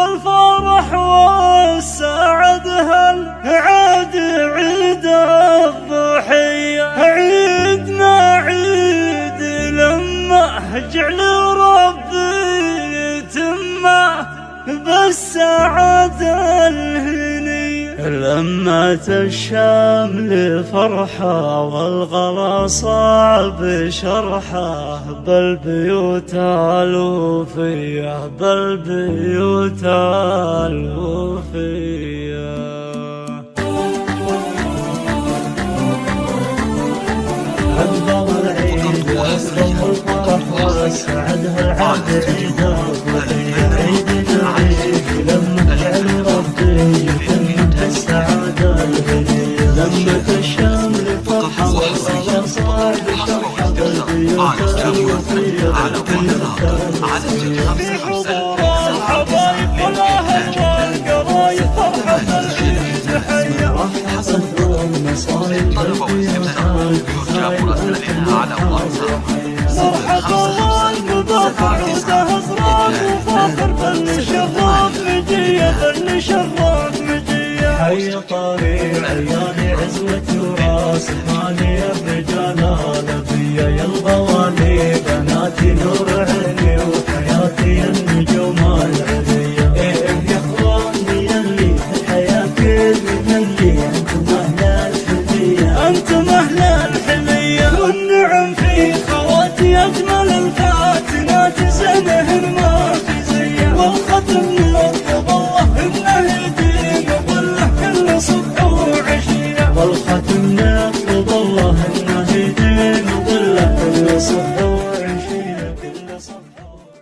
والفرح والسعد هالعاد عيد الضحية. عيدنا عيد لما جعل ربي يتمه بالسعادة الهنية. لما الشمل فرحة والغلا صعب شرحه بالبيوت الوفية، بالبيوت الوفية. أكبر العيد أكبر الفرح وأسعد هالعاد عيد الضحية. عيدنا عيد لما جعل ربي يتم بالسعادة الهنية. لما الشمل فرحة والغلا صعب شرحة بالبيوت الوفية، بالبيوت الوفية. في حضور الحبايب والأهل والقرايب فرحة العيد تحية. حسن المصايب بالبيوت مرحبا والمضافع وتهزرات وفاخر بل شراف مجية، بل شراف مجية. حي طريق عياني عزوة وراس مالي الرجال الأبية. يا الغوالي بناتي نور عيني وحياتي النجوم العلية. يا اخواني يلي الحياة كل ملي انتم اهل الحمية، انتم اهل الحمية. والنعم في خواتي اجمل الفاتنات زينهن